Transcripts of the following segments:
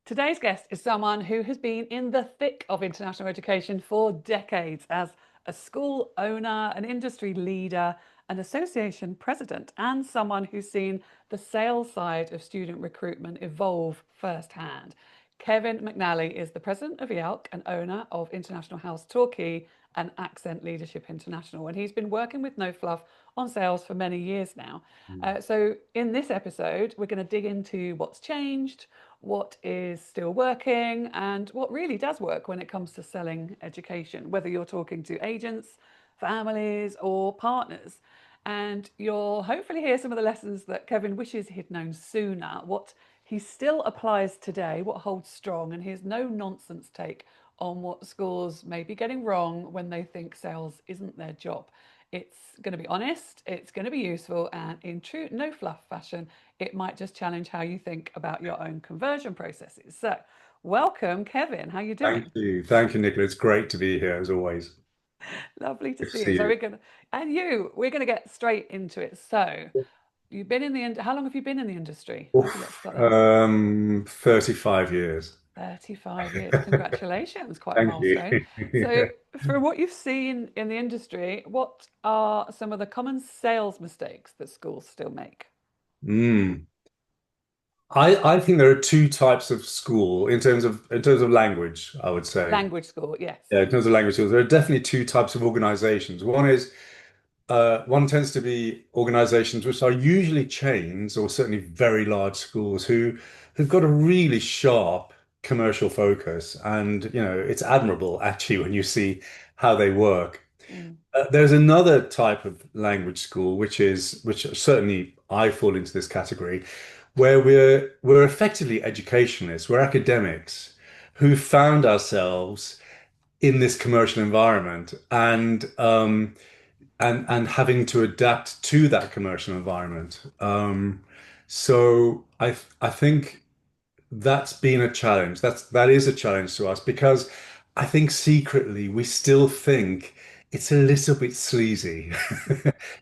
Today's guest is someone who has been in the thick of international education for decades as a school owner, an industry leader, an association president, and someone who's seen the sales side of student recruitment evolve firsthand. Kevin McNally is the president of IALC and owner of International House Torquay and Accent Leadership International. And he's been working with No Fluff on sales for many years now. So, in this episode, we're going to dig into what's changed, what is still working, and what really does work when it comes to selling education, whether you're talking to agents, families, or partners. And you'll hopefully hear some of the lessons that Kevin wishes he'd known sooner, what he still applies today, what holds strong, and his no nonsense take on what schools may be getting wrong when they think sales isn't their job. It's going to be honest, it's going to be useful, and in true no fluff fashion, it might just challenge how you think about your own conversion processes. So, welcome, Kevin. How you doing? Thank you, Nicola. It's great to be here as always. Lovely to Good to see you. see So you. we're gonna get straight into it. So, you've been in the how long have you been in the industry? Maybe let's Oof, start there. 35 years. 35 years. Congratulations, quite a Thank you. milestone. So, from what you've seen in the industry, what are some of the common sales mistakes that schools still make? Mm. I think there are two types of school in terms of language, I would say. Language school, yes. Yeah, in terms of language schools, there are definitely two types of organizations. One tends to be organizations which are usually chains or certainly very large schools who've got a really sharp commercial focus. And, it's admirable actually when you see how they work. Mm. There's another type of language school, which certainly I fall into this category, where we're effectively educationalists, we're academics who found ourselves in this commercial environment and having to adapt to that commercial environment. So I think that's been a challenge. That is a challenge to us because I think secretly we still think it's a little bit sleazy.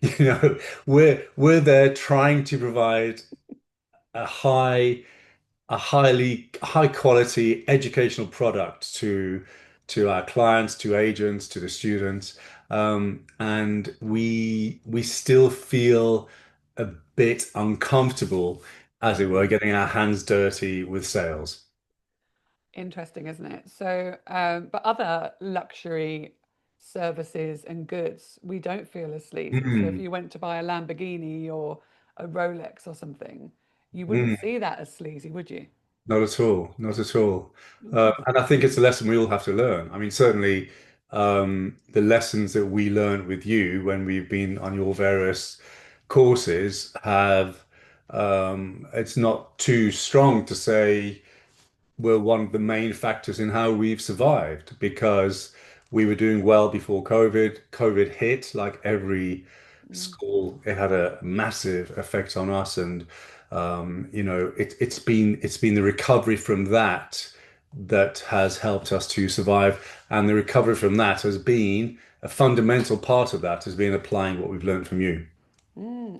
You know, we're there trying to provide a highly high quality educational product to our clients, to agents, to the students, and we still feel a bit uncomfortable, as it were, Mm. getting our hands dirty with sales. Interesting, isn't it? So, but other luxury services and goods, we don't feel as sleazy. So, if Mm, you went to buy a Lamborghini or a Rolex or something, you wouldn't mm. see that as sleazy, would you? Not at all, not at all. Mm. And I think it's a lesson we all have to learn. I mean, certainly the lessons that we learned with you when we've been on your various courses it's not too strong to say were one of the main factors in how we've survived because we were doing well before COVID. COVID hit like every Mm. school. It had a massive effect on us, and it's been the recovery from that has helped us to survive, and the recovery from that has been a fundamental part of that has been applying what we've learned from you.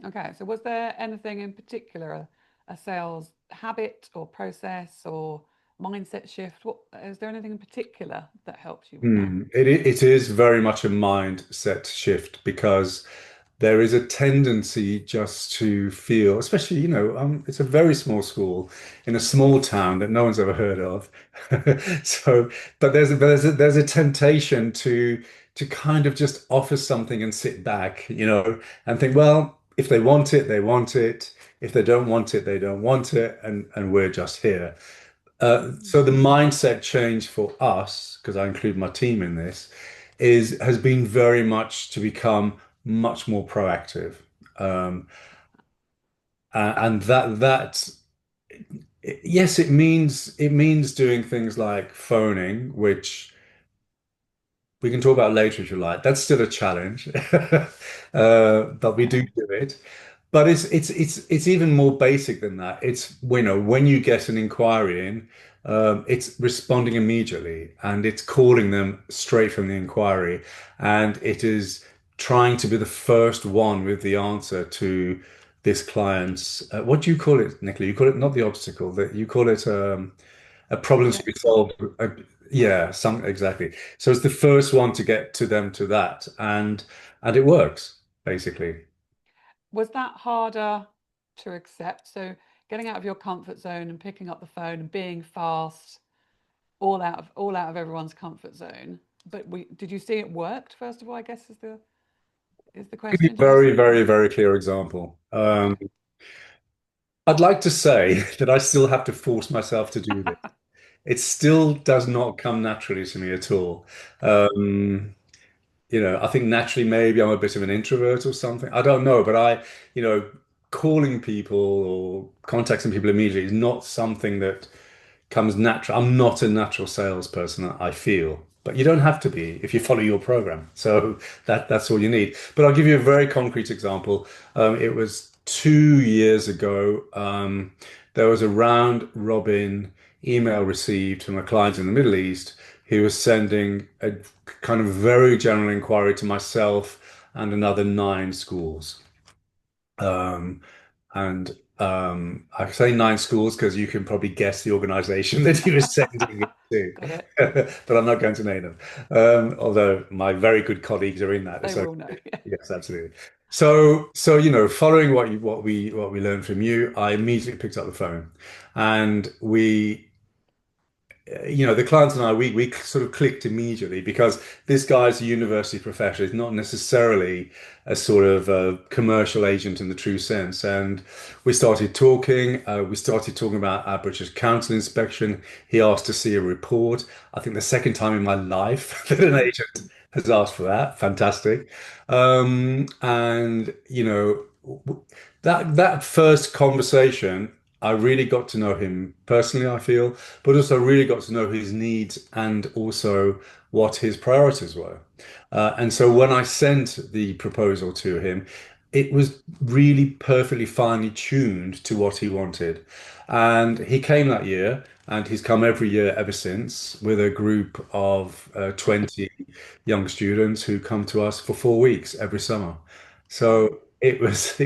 Okay, so was there anything in particular, a sales habit or process or mindset shift? What is there anything in particular that helped you with that? It is very much a mindset shift because there is a tendency just to feel, especially, it's a very small school in a small town that no one's ever heard of. So, but there's a temptation to kind of just offer something and sit back, and think, well, if they want it, they want it. If they don't want it, they don't want it, and we're just here. Mm. So the mindset change for us, because I include my team in this, has been very much to become much more proactive. Um, and that yes, it means doing things like phoning, which we can talk about later if you like. That's still a challenge, but we do Okay. do it. But it's even more basic than that. It's when you get an inquiry in, it's responding immediately and it's calling them straight from the inquiry, and it is trying to be the first one with the answer to this client's. What do you call it, Nicola? You call it not the obstacle, that you call it. a problem to be Next one. solved. Yeah, some exactly. So it's the first one to get to them to that, and it works basically. Was that harder to accept? So getting out of your comfort zone and picking up the phone and being fast, all out of everyone's comfort zone. But did you see it worked, first of all, I guess is the Give you question. a Did you very, see it? very, very clear example. Okay. I'd like to say that I still have to force myself to do this. It still does not come naturally to me at all. Um, I think naturally maybe I'm a bit of an introvert or something. I don't know, but you know, calling people or contacting people immediately is not something that comes natural. I'm not a natural salesperson, I feel, but you don't have to be if you follow your program. So that's all you need. But I'll give you a very concrete example. It was 2 years ago. There was a round robin email received from a client in the Middle East who was sending a kind of very general inquiry to myself and another 9 schools. Um, and I say 9 schools because you can probably guess the organization that he was sending it to, Got it. but I'm not going to name them. Although my very good colleagues are in that They will association. all know. Yeah. Yes, absolutely. So following what we learned from you, I immediately picked up the phone, and the clients and I, we sort of clicked immediately because this guy's a university professor. He's not necessarily a sort of commercial agent in the true sense. And we started talking. We started talking about our British Council inspection. He asked to see a report. I think the second time in my life that an Mm. agent has asked for that. Fantastic. And that first conversation, I really got to know him personally, I feel, but also really got to know his needs and also what his priorities were. And so when I sent the proposal to him, it was really perfectly finely tuned to what he wanted. And he came that year, and he's come every year ever since with a group of 20 young students who come to us for 4 weeks every summer. So it was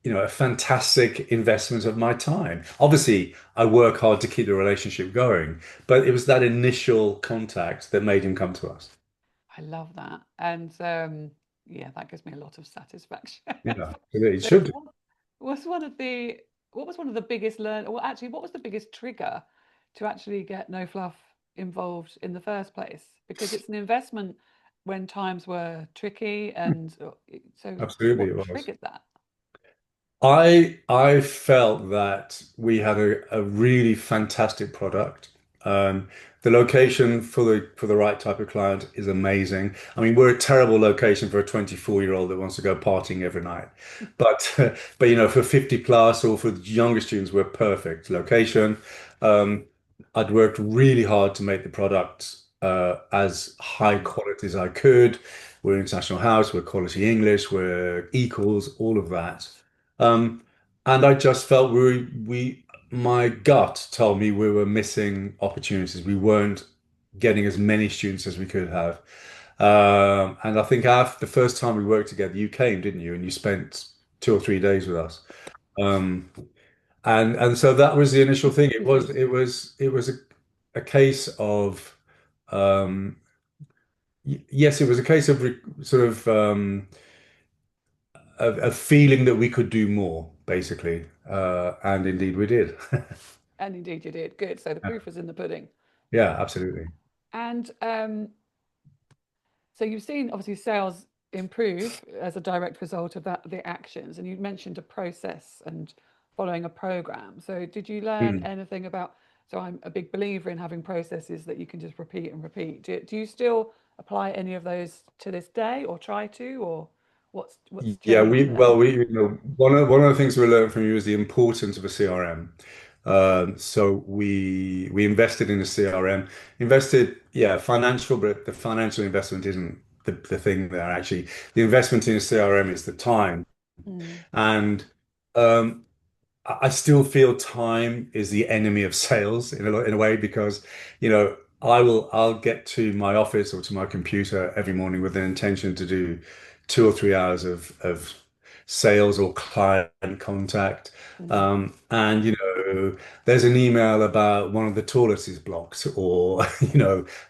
a fantastic investment of my time. Obviously, I work hard to keep the relationship going, but it was that initial contact that made him come to us. I love that. And yeah, that gives me a lot of satisfaction. Yeah, it So should. was one of the what was one of the biggest well, actually, what was the biggest trigger to actually get No Fluff involved in the first place? Because it's an investment when times were tricky, and so Absolutely, what it was. triggered that? I felt that we had a really fantastic product. The location for the right type of client is amazing. I mean, we're a terrible location for a 24-year-old that wants to go partying every night. But but for 50 plus or for younger students, we're perfect location. Um, I'd worked really hard to make the product as high Mm. quality as I could. We're an international house, we're quality English, we're equals, all of that. Um, and I just felt my gut told me we were missing opportunities. We weren't getting as many students as we could have. And I think after the first time we worked together, you came, didn't you? And you spent 2 or 3 days with us. Um, and so that was the initial thing. It was a case of yes, it was a case of sort of a feeling that we could do more, basically. And indeed we did. And indeed you did. Good. So the proof was in the pudding. Yeah, absolutely. And so you've seen obviously sales improve as a direct result of the actions, and you mentioned a process and following a program. So did you learn Mm. anything about? So I'm a big believer in having processes that you can just repeat and repeat. Do you still apply any of those to this day, or try to, or what's Yeah, changed there? one of the things we learned from you is the importance of a CRM. So we invested in a CRM, invested, yeah, financial, but the financial investment isn't the thing there. Actually, the investment in a CRM is the time. Mm. And um, I still feel time is the enemy of sales in a way because, I'll get to my office or to my computer every morning with an intention to do 2 or 3 hours of sales or client contact. Mm. And know, there's an email about one of the toilets is blocked, or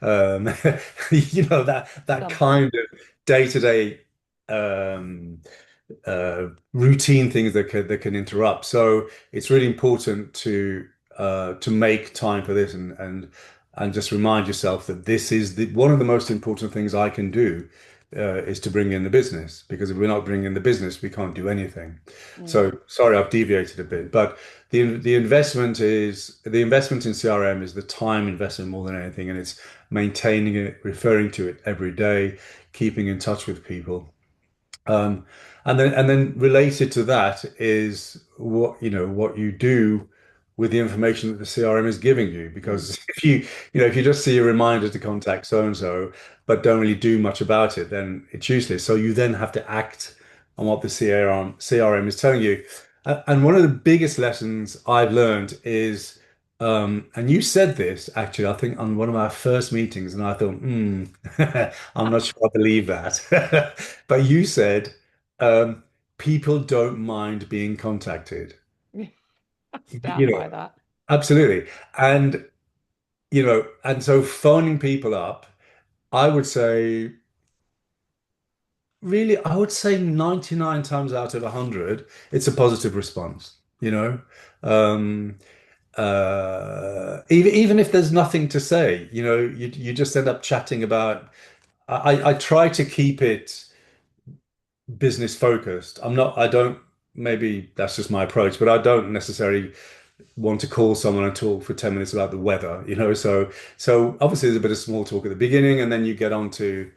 um, that Something. kind of day-to-day um, routine things that can interrupt. So it's really important to make time for this and just remind yourself that this is one of the most important things I can do is to bring in the business, because if we're not bringing in the business, we can't do anything. Mm, So sorry, I've deviated a bit, but the investment in CRM is the time investment more than anything, and it's maintaining it, referring to it every day, keeping in touch with people. Um, and then related to that is what you do with the information that the CRM is giving you. mm, Because if you just see a reminder to contact so and so, but don't really do much about it, then it's useless. So you then have to act on what the CRM is telling you. And one of the biggest lessons I've learned is, and you said this actually, I think on one of our first meetings, and I thought, I'm not sure I believe that. But you said, um, people don't mind being contacted. mm. You Stand know, by that. absolutely. And, and so phoning people up, I would say, really, I would say 99 times out of 100, it's a positive response, you know? Um, even if there's nothing to say, you just end up chatting about. I try to keep it business focused. I don't, maybe that's just my approach, but I don't necessarily want to call someone and talk for 10 minutes about the weather. So obviously there's a bit of small talk at the beginning, and then you get onto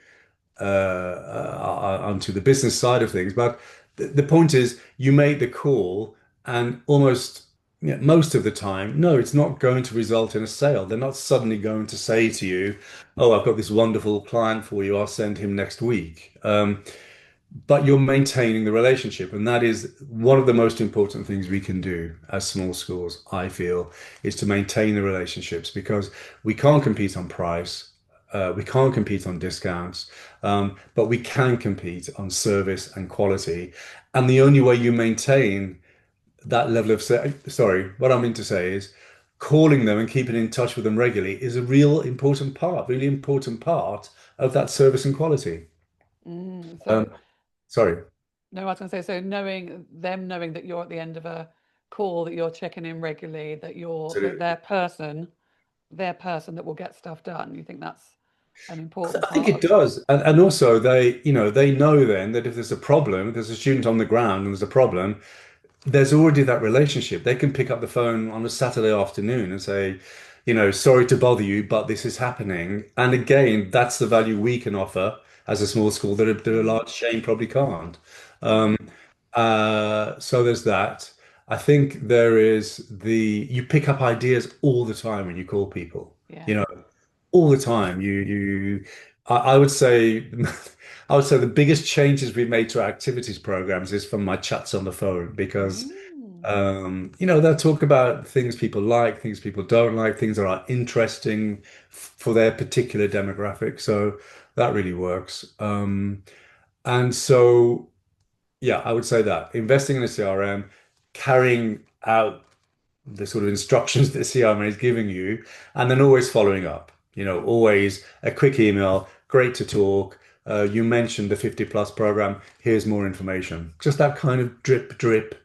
the business side of things. But the point is, you make the call, and almost, most of the time, no, it's not going to result in a sale. They're not suddenly going to say to you, "Oh, I've got this wonderful client for you. I'll send him next week." But you're maintaining the relationship, and that is one of the most important things we can do as small schools, I feel, is to maintain the relationships, because we can't compete on price, we can't compete on discounts, but we can compete on service and quality. And the only way you maintain that level of sorry, what I mean to say is, calling them and keeping in touch with them regularly is a really important part of that service and quality. So, Um, Sorry. no, I was going to say, so knowing that you're at the end of a call, that you're checking in regularly, that Absolutely. their person that will get stuff done. You think that's an important I think part it of. does. And also they know then that if there's a problem, if there's a student on the ground and there's a problem, there's already that relationship. They can pick up the phone on a Saturday afternoon and say, sorry to bother you, but this is happening. And again, that's the value we can offer as a small school that a Mm, large chain probably can't. yeah, So there's that. I think you pick up ideas all the time when you call people. yeah. You know, all the time. I would say, I would say the biggest changes we've made to our activities programs is from my chats on the phone, because Mm, they'll talk about things people like, things people don't like, things that are interesting for their particular demographic. So that really works. And so, yeah, I would say that investing in a CRM, carrying out the sort of instructions that the CRM is giving you, and then always following up. Always a quick email, great to talk. You mentioned the 50 plus program. Here's more information. Just that kind of drip, drip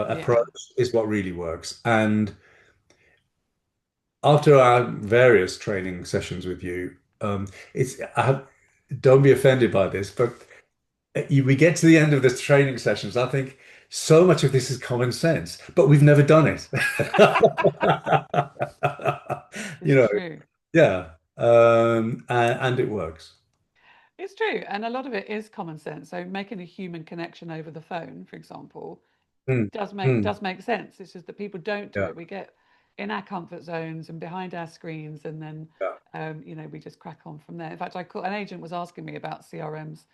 yeah. approach is what really works. And after our various training sessions with you, don't be offended by this, but we get to the end of the training sessions. I think so much of this is common sense, but we've never done it. You It's know, true. yeah. And it works. It's true. And a lot of it is common sense. So making a human connection over the phone, for example, Mm, does make mm, does make sense. It's just that people don't do yeah, it. We get in our comfort zones and behind our screens, and then yeah, we just crack on from there. In fact, an agent was asking me about CRMs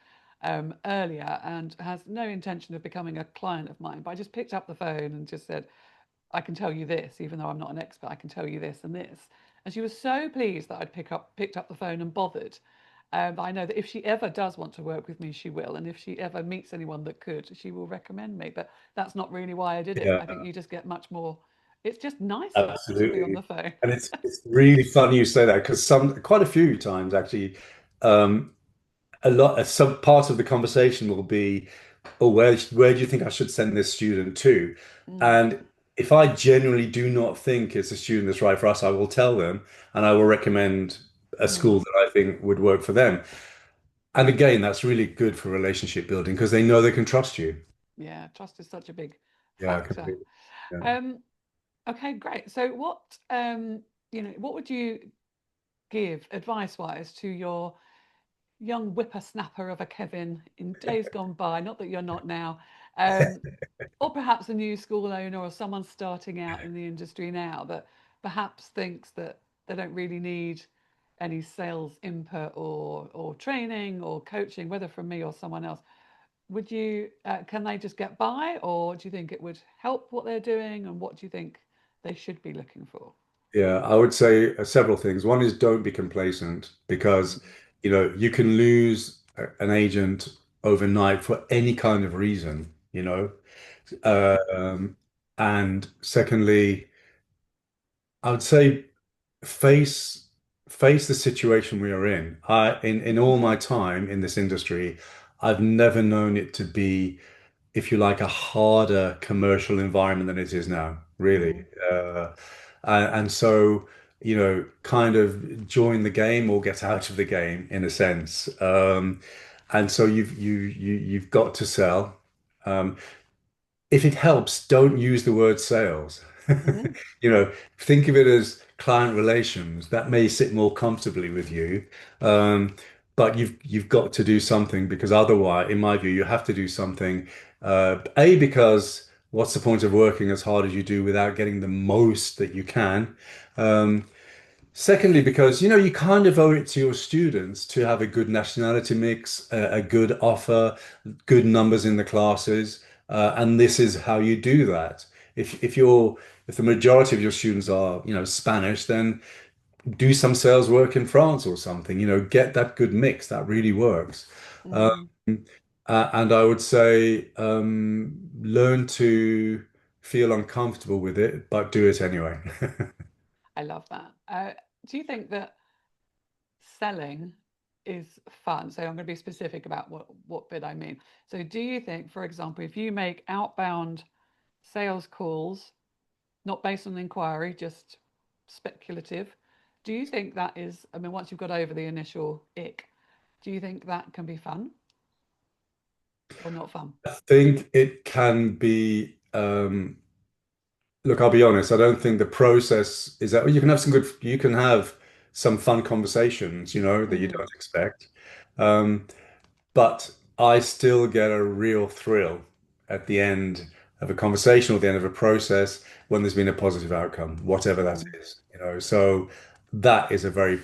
earlier and has no intention of becoming a client of mine. But I just picked up the phone and just said, I can tell you this, even though I'm not an expert, I can tell you this and this. And she was so pleased that I'd picked up the phone and bothered. I know that if she ever does want to work with me, she will. And if she ever meets anyone that could, she will recommend me. But that's not really why I did it. I yeah, think you just get much more. It's just nicer to be on Absolutely. the phone. And it's really funny you say that because quite a few times actually, um, some part of the conversation will be, oh, where do you think I should send this student to? Mm, And if I genuinely do not think it's a student that's right for us, I will tell them and I will recommend a school mm. that I think would work for them. And again, that's really good for relationship building because they know they can trust you. Yeah, trust is such a big Yeah, factor. completely. Yeah. Um, okay, great. So what would you give advice-wise to your young whippersnapper of a Kevin in days gone by? Not that you're not now, um, or perhaps a new school owner or someone starting out in the industry now that perhaps thinks that they don't really need any sales input or training or coaching, whether from me or someone else. Would you, can they just get by, or do you think it would help what they're doing? And what do you think they should be looking for? Yeah, I would say several things. One is don't be complacent because, Mm, you can lose an agent overnight for any kind of reason, Um, and secondly, I would say face face the situation we are in. In all my time in this industry, I've never known it to be, if you like, a harder commercial environment than it is now, really. mm, And so, kind of join the game or get out of the game in a sense. And so you've got to sell. Um, if it helps, don't use the word sales. mm, You know, think of it as client relations. That may sit more comfortably with you. Um, but you've got to do something because otherwise, in my view, you have to do something. Because what's the point of working as hard as you do without getting the most that you can? Um, Secondly, because you kind of owe it to your students to have a good nationality mix, a good offer, good numbers in the classes, and this is how you do that. If the majority of your students are Spanish, then do some sales work in France or something. Get that good mix. That really works. Um, mm. and I would say learn to feel uncomfortable with it, but do it anyway. I love that. Do you think that selling is fun? So I'm going to be specific about what bit I mean. So do you think, for example, if you make outbound sales calls, not based on inquiry, just speculative, do you think that is, I mean, once you've got over the initial ick, do you think that can be fun or not fun? I think it can be. Look, I'll be honest. I don't think the process is that you can have you can have some fun conversations, that you Mm, don't expect. Um, but I still get a real thrill at the end of a conversation or the end of a process when there's been a positive outcome, whatever that mm, is. So that is a very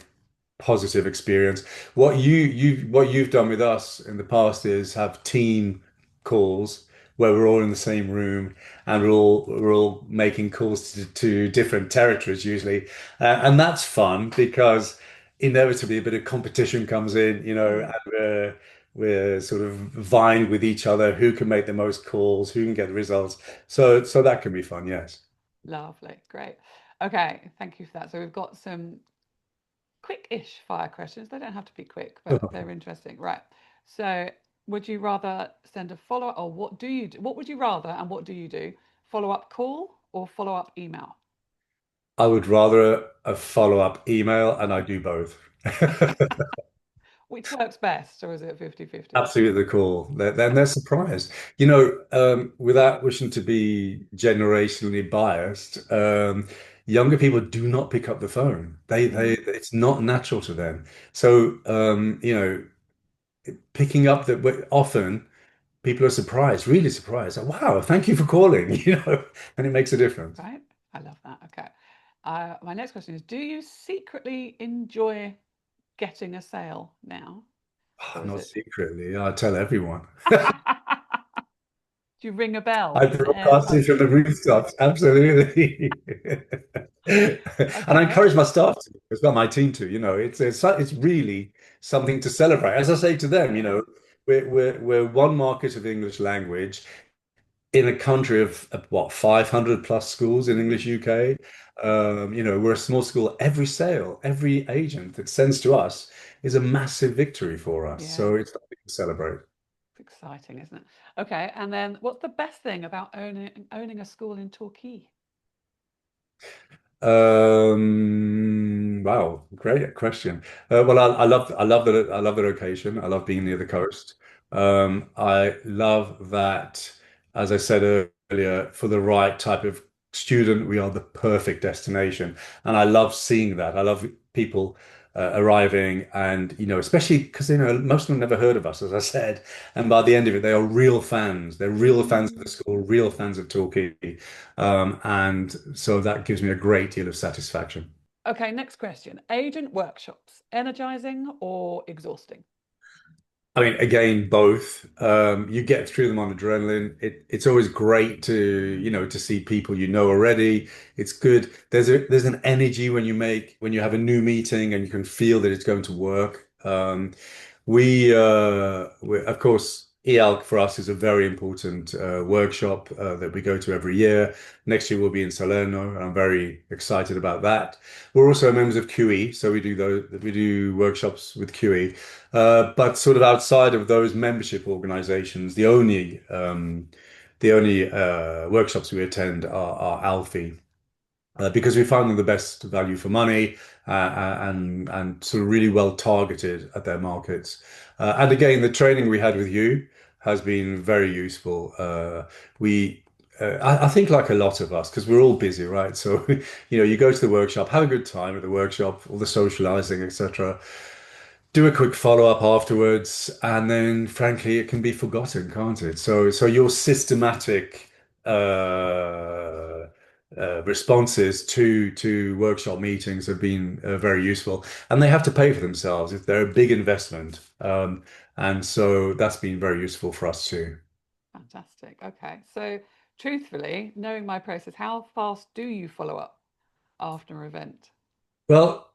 positive experience. What you've done with us in the past is have team calls where we're all in the same room and we're all making calls to different territories usually, and that's fun because inevitably a bit of competition comes in, and mm. we're sort of vying with each other who can make the most calls, who can get the results. So that can be fun, yes. Lovely, great. Okay, thank you for that. So we've got some quick-ish fire questions. They don't have to be quick, but they're interesting. Right. So, would you rather send a follow-up, or what do you do? What would you rather, and what do you do? Follow-up call or follow-up email? I would rather a follow-up email, and I do both. Which works best, or is it 50-50? Absolutely the call. They're surprised. Without wishing to be generationally biased, younger people do not pick up the phone. Mm, It's not natural to them. So, picking up often people are surprised, really surprised. Like, wow, thank you for calling, and it makes a difference. right. I love that. Okay. My next question is: do you secretly enjoy getting a sale now, Oh, or is not it? secretly, I tell everyone. Do you ring a bell I in the broadcast it from the rooftops, absolutely. And I Okay. encourage my staff to, as well, my team to, it's really something to celebrate. As I say to them, Yeah. we're one market of English language. in a country of what, 500 plus schools in English UK. We're a small school. Every sale, every agent that sends to us is a massive victory for us. Yeah, So it's something to celebrate. it's exciting, isn't it? Okay, and then what's the best thing about owning a school in Torquay? Wow, great question. Well, I love the location. I love being near the coast. I love that, as I said earlier, for the right type of student, we are the perfect destination, and I love seeing that. I love people arriving, and especially because most of them never heard of us, as I said, and by the end of it, they are real fans. They're real fans of Mm. the school, real fans of Torquay. And so that gives me a great deal of satisfaction. Okay, next question. Agent workshops, energizing or exhausting? I mean, again, both. You get through them on adrenaline. It's always great to see people you know already. It's good. There's an energy when you have a new meeting and you can feel that it's going to work. Of course, EALC for us is a very important workshop that we go to every year. Next year we'll be in Salerno, and I'm very excited about that. We're also members of QE, so we do workshops with QE. But sort of outside of those membership organizations, the only workshops we attend are Alfie, because we found them the best value for money, and sort of really well targeted at their markets. And again, the training we had with you has been very useful. We I think like a lot of us, because we're all busy, right? So, you go to the workshop, have a good time at the workshop, all the socializing, etc. Do a quick follow-up afterwards, and then frankly, it can be forgotten, can't it? So your systematic responses to workshop meetings have been very useful, and they have to pay for themselves if they're a big investment. And so that's been very useful for us too. Fantastic. Okay, so truthfully, knowing my process, how fast do you follow up after an event? Well,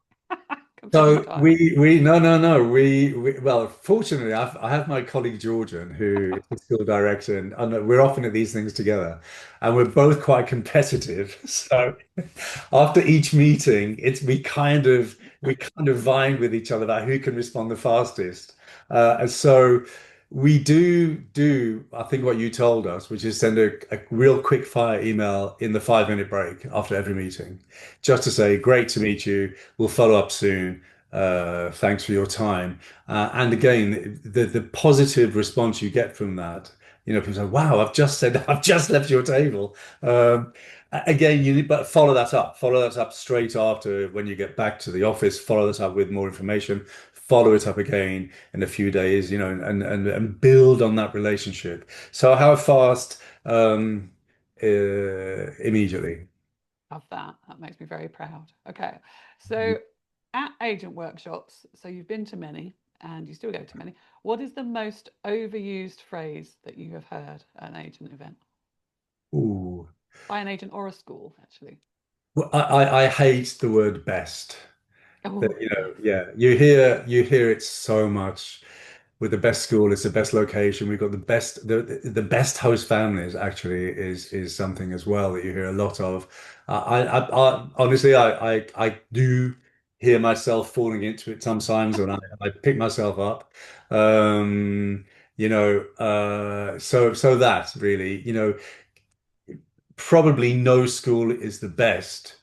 Considering the so time. we no no no we well, fortunately I have my colleague Georgian, who is the school director, and we're often at these things together, and we're both quite competitive. So after each meeting, we kind of vying with each other about who can respond the fastest. And so we do I think what you told us, which is send a real quick fire email in the 5 minute break after every meeting, just to say, great to meet you. We'll follow up soon. Thanks for your time. And again, the positive response you get from that, people say, "Wow, I've just left your table." Again, but follow that up straight after when you get back to the office. Follow that up with more information. Follow it up again in a few days, and build on that relationship. So how fast? Immediately. Love that. That makes me very proud. Okay. So at agent workshops, so you've been to many and you still go to many. What is the most overused phrase that you have heard at an agent event Ooh. by an agent or a school, actually? Well, I hate the word best. That, Oh, yes. yeah, you hear it so much. With the best school, it's the best location. We've got the best host families actually is something as well that you hear a lot of. Honestly, I do hear myself falling into it sometimes, and I pick myself up. Um, so that really, probably no school is the best.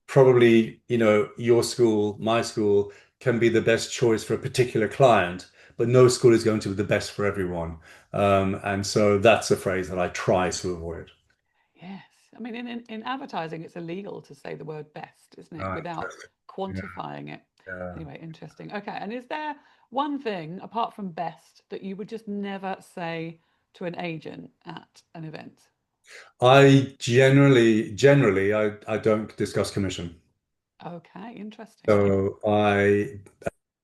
Probably, your school, my school can be the best choice for a particular client, but no school is going to be the best for everyone. And so that's a phrase that I try to avoid. Yes. I mean, in advertising, it's illegal to say the word best, isn't it, Right. without Yeah. quantifying it. Yeah. Anyway, interesting. Okay. And is there one thing apart from best that you would just never say to an agent at an event? I generally, I don't discuss commission. Okay. Interesting. So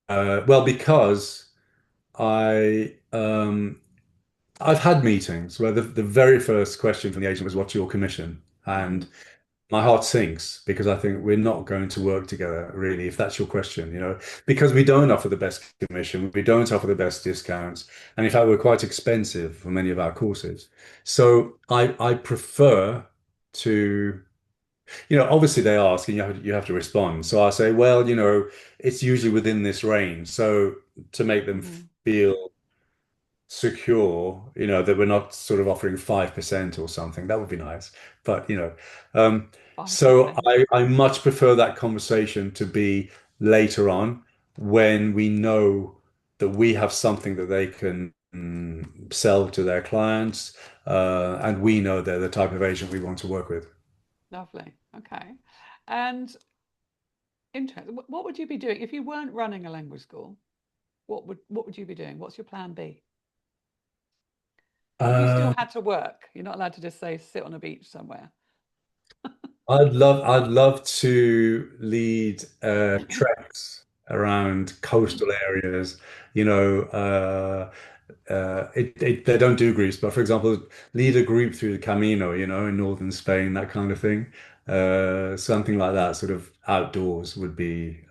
well, because I, I've had meetings where the very first question from the agent was, "What's your commission?" And Mm. my heart sinks because I think we're not going to work together, really, if that's your question, because we don't offer the best commission, we don't offer the best discounts, and in fact, we're quite expensive for many of our courses. So I prefer to, obviously they ask and you have to respond. So I say, well, it's usually within this range. So to make them Mhm. feel secure, that we're not sort of offering 5% or something. That would be nice. But, um, so 5%. I much prefer that conversation to be later on when we know that we have something that they can sell to their clients, and we know they're the type of agent we want to work with. Lovely. Okay. And interesting. What would you be doing if you weren't running a language school? What would you be doing? What's your plan B? If you still Uh, had to work, you're not allowed to just say sit on a beach somewhere. I'd love to lead treks around coastal areas. You know, they don't do groups, but for example, lead a group through the Camino, in northern Spain, that kind of thing. Something like that, sort of outdoors would be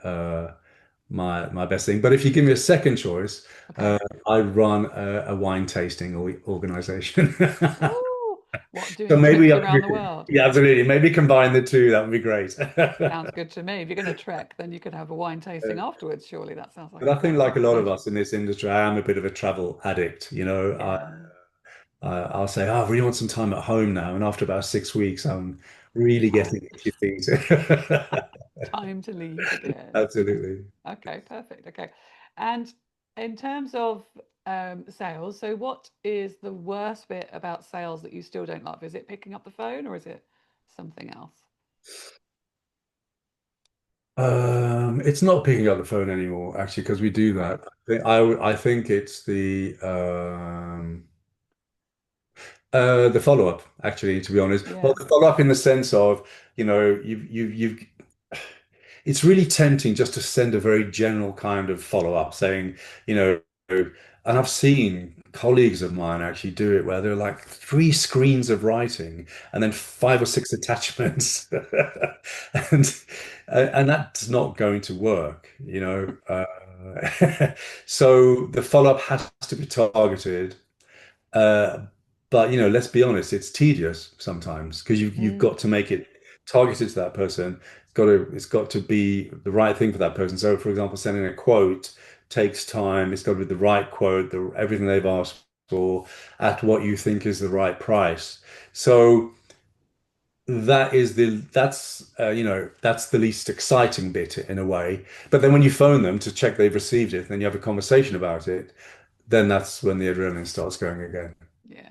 my best thing. But if you give me a second choice, Okay. I run a wine tasting organization. Oh, what, So doing maybe, trips around the world? yeah, absolutely. Maybe combine the two. That would be great. Sounds good to me. If you're going to trek, then you could have a wine tasting afterwards, surely. That sounds like But a I think, great like a lot of combination. us in this industry, I am a bit of a travel addict. Yeah. I'll say, oh, I really want some time at home now, and after about 6 weeks, I'm really Time. getting itchy feet. Time to leave again. Absolutely. Okay, perfect. Okay. And in terms of sales, so what is the worst bit about sales that you still don't love? Is it picking up the phone or is it something else? It's not picking up the phone anymore, actually, because we do Great. that. I think it's the follow-up, actually, to be honest. Well, Yeah. the follow-up in the sense of, you've it's really tempting just to send a very general kind of follow-up saying, you know, and I've seen colleagues of mine actually do it where they're like 3 screens of writing and then 5 or 6 attachments. And and that's not going to work. So the follow-up has to be targeted. Uh, but let's be honest, it's tedious sometimes because you've Mm, got to make it targeted to that person. It's got to be the right thing for that person. So, for example, sending a quote takes time. It's got to be the right quote, everything they've asked for at what you think is the right price. So that's the least exciting bit in a way. But then when you phone them to check they've received it, and then you have a conversation about it, then that's when the adrenaline starts going again. yeah.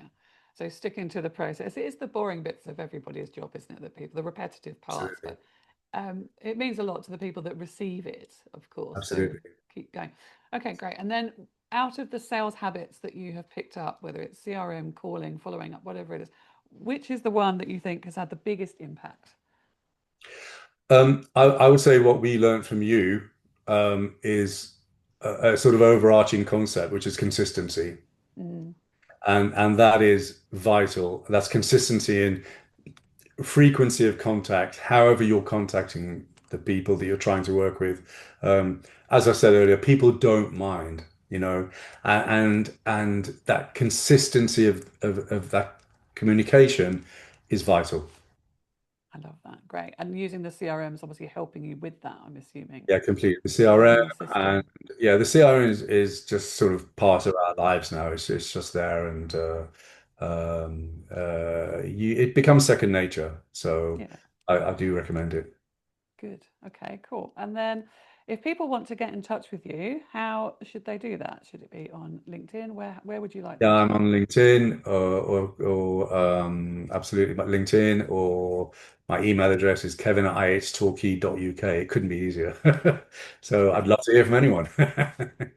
So sticking to the process. It is the boring bits of everybody's job, isn't it? The repetitive parts, Absolutely. but it means a lot to the people that receive it, of course. So Absolutely. keep going. Okay, great. And then out of the sales habits that you have picked up, whether it's CRM, calling, following up, whatever it is, which is the one that you think has had the biggest impact? I would say what we learned from you is a sort of overarching concept, which is consistency, Mm, and that is vital. That's consistency in frequency of contact, however you're contacting the people that you're trying to work with. As I said earlier, people don't mind, and that consistency of that communication is vital. I love that. Great. And using the CRM is obviously helping you with that, I'm assuming, Yeah, completely. The and CRM having a and system. yeah, the CRM is just sort of part of our lives now. It's just there, and it becomes second nature. So Yeah. I do recommend it. Good. Okay, cool. And then if people want to get in touch with you, how should they do that? Should it be on LinkedIn? Where would you like Yeah, them I'm to? on LinkedIn or absolutely my LinkedIn, or my email address is kevin@ihtorquay.uk. It couldn't be easier. So I'd Great. love to hear from anyone.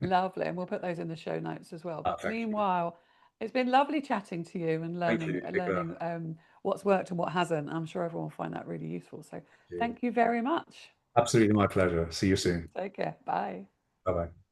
Lovely. And we'll put those in the show notes as well. Oh, But thank you. meanwhile, it's been lovely chatting to you and Thank learning you, Nicola. what's worked and what hasn't. I'm sure everyone will find that really useful. So Thank you. thank you very much. Absolutely my pleasure. See you soon. Take care. Bye. Bye bye.